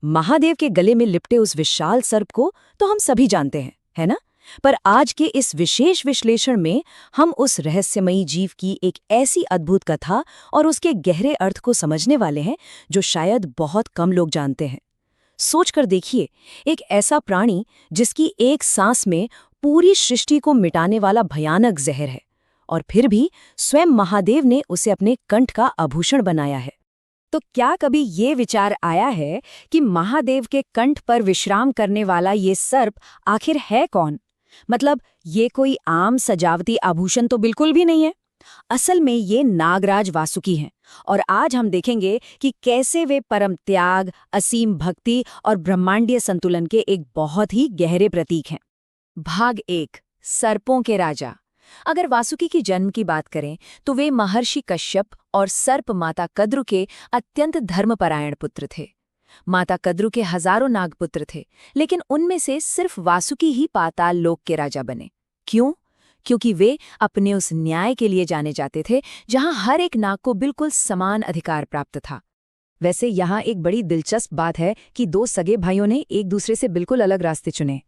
महादेव के गले में लिपटे उस विशाल सर्प को तो हम सभी जानते हैं, है ना? पर आज के इस विशेष विश्लेषण में हम उस रहस्यमयी जीव की एक ऐसी अद्भुत कथा और उसके गहरे अर्थ को समझने वाले हैं जो शायद बहुत कम लोग जानते हैं। सोचकर देखिए, एक ऐसा प्राणी जिसकी एक सांस में पूरी सृष्टि को मिटाने वाला भयानक जहर है, और फिर भी स्वयं महादेव ने उसे अपने कंठ का आभूषण बनाया है। तो क्या कभी ये विचार आया है कि महादेव के कंठ पर विश्राम करने वाला ये सर्प आखिर है कौन? मतलब ये कोई आम सजावटी आभूषण तो बिल्कुल भी नहीं है। असल में ये नागराज वासुकी हैं, और आज हम देखेंगे कि कैसे वे परम त्याग, असीम भक्ति और ब्रह्मांडीय संतुलन के एक बहुत ही गहरे प्रतीक हैं। भाग 1, सर्पों के राजा। अगर वासुकी की जन्म की बात करें तो वे महर्षि कश्यप और सर्प माता कद्रु के अत्यंत धर्मपरायण पुत्र थे। माता कद्रु के हजारों नागपुत्र थे, लेकिन उनमें से सिर्फ वासुकी ही पाताल लोक के राजा बने। क्यों? क्योंकि वे अपने उस न्याय के लिए जाने जाते थे जहां हर एक नाग को बिल्कुल समान अधिकार प्राप्त था। वैसे यहाँ एक बड़ी दिलचस्प बात है कि दो सगे भाइयों ने एक दूसरे से बिल्कुल अलग रास्ते चुने।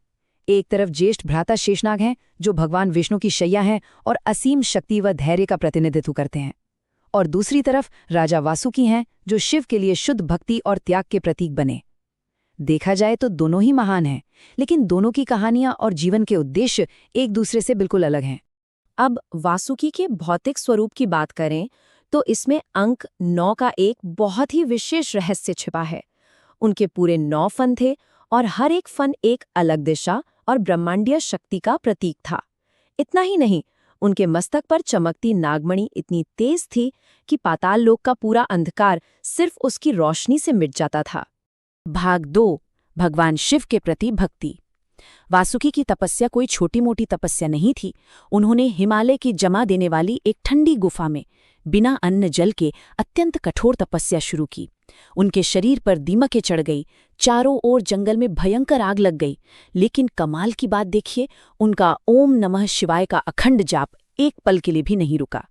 एक तरफ ज्येष्ठ भ्राता शेषनाग हैं, जो भगवान विष्णु की शैया हैं और असीम शक्ति व धैर्य का प्रतिनिधित्व करते हैं, और दूसरी तरफ राजा वासुकी हैं, जो शिव के लिए शुद्ध भक्ति और त्याग के प्रतीक बने। देखा जाए तो दोनों ही महान हैं, लेकिन दोनों की कहानियां और जीवन के उद्देश्य एक दूसरे से बिल्कुल अलग हैं। अब वासुकी के भौतिक स्वरूप की बात करें तो इसमें अंक 9 का एक बहुत ही विशेष रहस्य छिपा है। उनके पूरे 9 फन थे, और हर एक फन एक अलग दिशा और ब्रह्मांडीय शक्ति का प्रतीक था। इतना ही नहीं, उनके मस्तक पर चमकती नागमणि इतनी तेज थी कि पाताल लोक का पूरा अंधकार सिर्फ उसकी रोशनी से मिट जाता था। भाग 2, भगवान शिव के प्रति भक्ति। वासुकी की तपस्या कोई छोटी मोटी तपस्या नहीं थी। उन्होंने हिमालय की जमा देने वाली एक ठंडी गुफा में बिना अन्न जल के अत्यंत कठोर तपस्या शुरू की। उनके शरीर पर दीमकें चढ़ गई, चारों ओर जंगल में भयंकर आग लग गई, लेकिन कमाल की बात देखिए, उनका ओम नमः शिवाय का अखंड जाप एक पल के लिए भी नहीं रुका।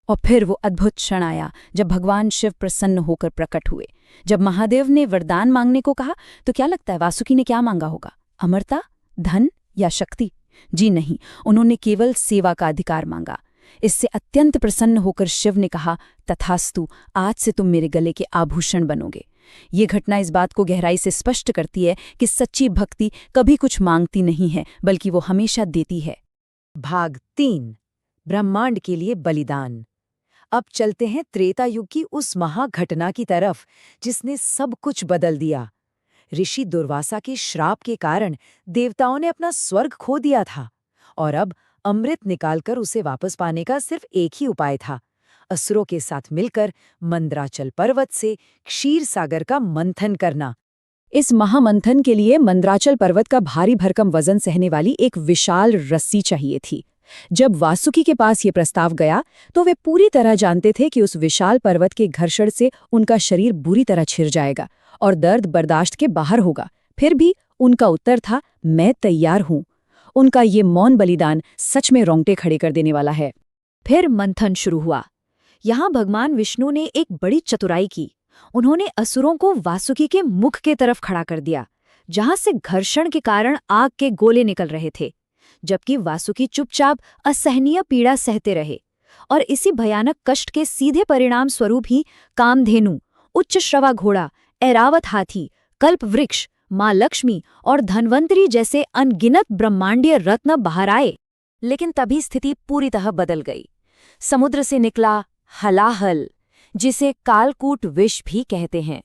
और फिर वो अद्भुत क्षण आया जब भगवान शिव प्रसन्न होकर प्रकट हुए। जब महादेव ने वरदान मांगने को कहा तो क्या लगता है वासुकी ने क्या मांगा होगा? अमरता, धन या शक्ति? जी नहीं, उन्होंने केवल सेवा का अधिकार मांगा। इससे अत्यंत प्रसन्न होकर शिव ने कहा, तथास्तु, आज से तुम मेरे गले के आभूषण बनोगे। ये घटना इस बात को गहराई से स्पष्ट करती है कि सच्ची भक्ति कभी कुछ मांगती नहीं है, बल्कि वो हमेशा देती है। भाग 3, ब्रह्मांड के लिए बलिदान। अब चलते हैं त्रेता युग की उस महाघटना की तरफ जिसने सब कुछ बदल दिया। ऋषि दुर्वासा के श्राप के कारण देवताओं ने अपना स्वर्ग खो दिया था, और अब अमृत निकालकर उसे वापस पाने का सिर्फ एक ही उपाय था, असुरों के साथ मिलकर मंदराचल पर्वत से क्षीर सागर का मंथन करना। इस महामंथन के लिए मंदराचल पर्वत का भारी भरकम वजन सहने वाली एक विशाल रस्सी चाहिए थी। जब वासुकी के पास ये प्रस्ताव गया तो वे पूरी तरह जानते थे कि उस विशाल पर्वत के घर्षण से उनका शरीर बुरी तरह छिर जाएगा और दर्द बर्दाश्त के बाहर होगा। फिर भी उनका उत्तर था, मैं तैयार हूं। उनका ये मौन बलिदान सच में रोंगटे खड़े कर देने वाला है। फिर मंथन शुरू हुआ। यहाँ भगवान विष्णु ने एक बड़ी चतुराई की। उन्होंने असुरों को वासुकी के मुख के तरफ खड़ा कर दिया, जहां से घर्षण के कारण आग के गोले निकल रहे थे, जबकि वासुकी चुपचाप असहनीय पीड़ा सहते रहे। और इसी भयानक कष्ट के सीधे परिणाम स्वरूप ही कामधेनु, उच्च श्रवा घोड़ा, ऐरावत हाथी, कल्प वृक्ष, माँ लक्ष्मी और धन्वंतरी जैसे अनगिनत ब्रह्मांडीय रत्न बाहर आए। लेकिन तभी स्थिति पूरी तरह बदल गई। समुद्र से निकला हलाहल, जिसे कालकूट विष भी कहते हैं।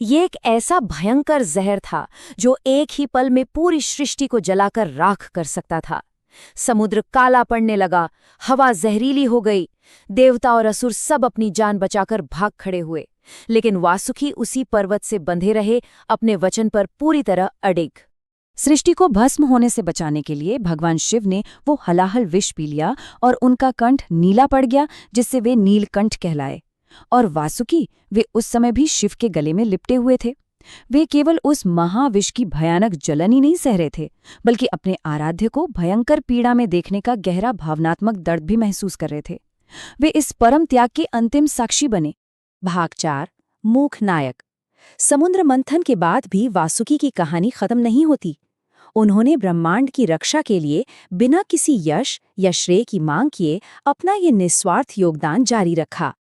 ये एक ऐसा भयंकर जहर था जो एक ही पल में पूरी सृष्टि को जलाकर राख कर सकता था। समुद्र काला पड़ने लगा, हवा जहरीली हो गई। देवता और असुर सब अपनी जान बचाकर भाग खड़े हुए, लेकिन वासुकी उसी पर्वत से बंधे रहे, अपने वचन पर पूरी तरह अडिग। सृष्टि को भस्म होने से बचाने के लिए भगवान शिव ने वो हलाहल विष पी लिया और उनका कंठ नीला पड़ गया, जिससे वे नीलकंठ कहलाए। और वासुकी, वे उस समय भी शिव के गले में लिपटे हुए थे। वे केवल उस महाविष की भयानक जलन ही नहीं सह रहे थे, बल्कि अपने आराध्य को भयंकर पीड़ा में देखने का गहरा भावनात्मक दर्द भी महसूस कर रहे थे। वे इस परम त्याग के अंतिम साक्षी बने। भाग 4, मूक नायक। समुद्र मंथन के बाद भी वासुकी की कहानी खत्म नहीं होती। उन्होंने ब्रह्मांड की रक्षा के लिए बिना किसी यश या श्रेय की मांग किए अपना ये निस्वार्थ योगदान जारी रखा।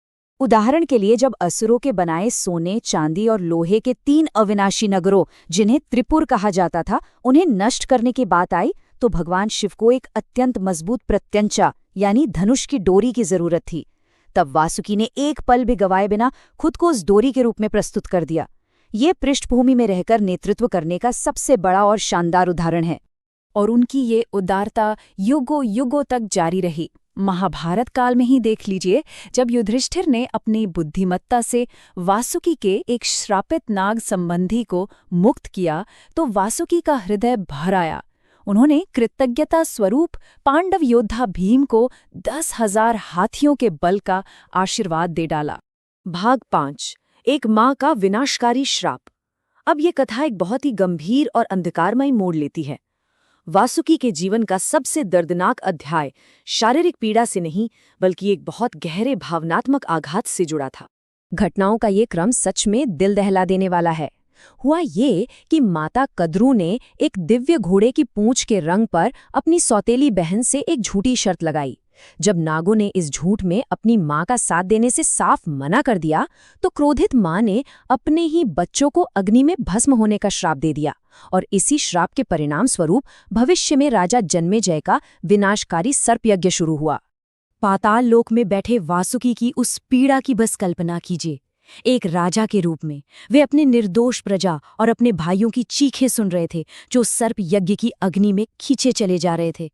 उदाहरण के लिए जब असुरों के बनाए सोने, चांदी और लोहे के 3 अविनाशी नगरों, जिन्हें त्रिपुर कहा जाता था, उन्हें नष्ट करने की बात आई, तो भगवान शिव को एक अत्यंत मजबूत प्रत्यंचा यानी धनुष की डोरी की जरूरत थी। तब वासुकी ने एक पल भी गवाए बिना खुद को उस डोरी के रूप में प्रस्तुत कर दिया। ये पृष्ठभूमि में रहकर नेतृत्व करने का सबसे बड़ा और शानदार उदाहरण है। और उनकी ये उदारता युगों युगों तक जारी रही। महाभारत काल में ही देख लीजिए, जब युधिष्ठिर ने अपनी बुद्धिमत्ता से वासुकी के एक श्रापित नाग संबंधी को मुक्त किया, तो वासुकी का हृदय भर आया। उन्होंने कृतज्ञता स्वरूप पांडव योद्धा भीम को 10,000 हाथियों के बल का आशीर्वाद दे डाला। भाग 5, एक माँ का विनाशकारी श्राप। अब ये कथा एक बहुत ही गंभीर और अंधकारमयी मोड़ लेती है। वासुकी के जीवन का सबसे दर्दनाक अध्याय शारीरिक पीड़ा से नहीं, बल्कि एक बहुत गहरे भावनात्मक आघात से जुड़ा था। घटनाओं का ये क्रम सच में दिल दहला देने वाला है। हुआ ये कि माता कद्रू ने एक दिव्य घोड़े की पूंछ के रंग पर अपनी सौतेली बहन से एक झूठी शर्त लगाई। जब नागों ने इस झूठ में अपनी मां का साथ देने से साफ मना कर दिया, तो क्रोधित मां ने अपने ही बच्चों को अग्नि में भस्म होने का श्राप दे दिया। और इसी श्राप के परिणाम स्वरूप भविष्य में राजा जन्मेजय का विनाशकारी सर्प यज्ञ शुरू हुआ। पाताल लोक में बैठे वासुकी की उस पीड़ा की बस कल्पना कीजिए। एक राजा के रूप में वे अपने निर्दोष प्रजा और अपने भाइयों की चीखें सुन रहे थे, जो सर्प यज्ञ की अग्नि में खींचे चले जा रहे थे।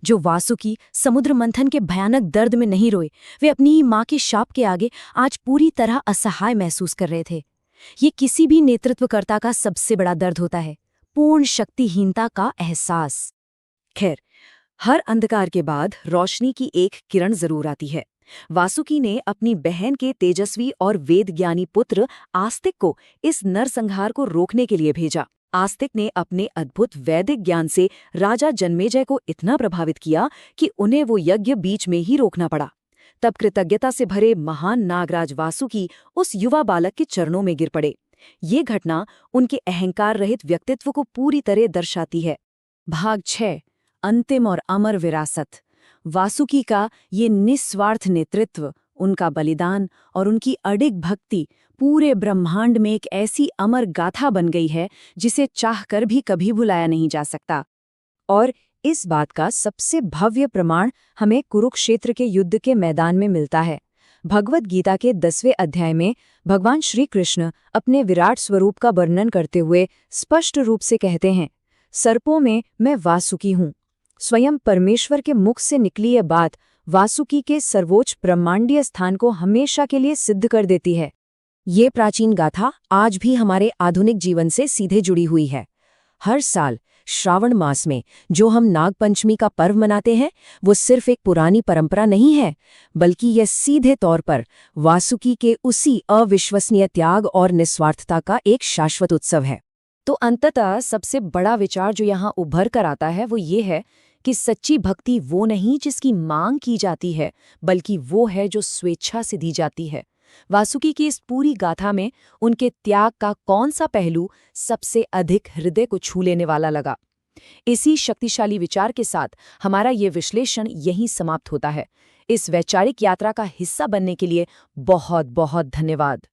जो वासुकी समुद्र मंथन के भयानक दर्द में नहीं रोए, वे अपनी ही मां के शाप के आगे आज पूरी तरह असहाय महसूस कर रहे थे। ये किसी भी नेतृत्वकर्ता का सबसे बड़ा दर्द होता है, पूर्ण शक्तिहीनता का एहसास। खैर, हर अंधकार के बाद रोशनी की एक किरण जरूर आती है। वासुकी ने अपनी बहन के तेजस्वी और वेदज्ञानी पुत्र आस्तिक को इस नरसंहार को रोकने के लिए भेजा। आस्तिक ने अपने अद्भुत वैदिक ज्ञान से राजा जन्मेजय को इतना प्रभावित किया कि उन्हें वो यज्ञ बीच में ही रोकना पड़ा। तब कृतज्ञता से भरे महान नागराज वासुकी उस युवा बालक के चरणों में गिर पड़े। ये घटना उनके अहंकार रहित व्यक्तित्व को पूरी तरह दर्शाती है। भाग 6, अंतिम और अमर विरासत। वासुकी का ये निस्वार्थ नेतृत्व, उनका बलिदान और उनकी अडिग भक्ति पूरे ब्रह्मांड में एक ऐसी अमर गाथा बन गई है जिसे चाहकर भी कभी भुलाया नहीं जा सकता। और इस बात का सबसे भव्य प्रमाण हमें कुरुक्षेत्र के युद्ध के मैदान में मिलता है। भगवद गीता के 10वें अध्याय में भगवान श्री कृष्ण अपने विराट स्वरूप का वर्णन करते हुए स्पष्ट रूप से कहते हैं, सर्पों में मैं वासुकी हूँ। स्वयं परमेश्वर के मुख से निकली यह बात वासुकी के सर्वोच्च ब्रह्मांडीय स्थान को हमेशा के लिए सिद्ध कर देती है। ये प्राचीन गाथा आज भी हमारे आधुनिक जीवन से सीधे जुड़ी हुई है। हर साल श्रावण मास में जो हम नागपंचमी का पर्व मनाते हैं, वो सिर्फ एक पुरानी परंपरा नहीं है, बल्कि यह सीधे तौर पर वासुकी के उसी अविश्वसनीय त्याग और निस्वार्थता का एक शाश्वत उत्सव है। तो अंततः सबसे बड़ा विचार जो यहाँ उभर कर आता है वो ये है कि सच्ची भक्ति वो नहीं जिसकी मांग की जाती है, बल्कि वो है जो स्वेच्छा से दी जाती है। वासुकी की इस पूरी गाथा में उनके त्याग का कौन सा पहलू सबसे अधिक हृदय को छू लेने वाला लगा? इसी शक्तिशाली विचार के साथ हमारा ये विश्लेषण यहीं समाप्त होता है। इस वैचारिक यात्रा का हिस्सा बनने के लिए बहुत बहुत धन्यवाद।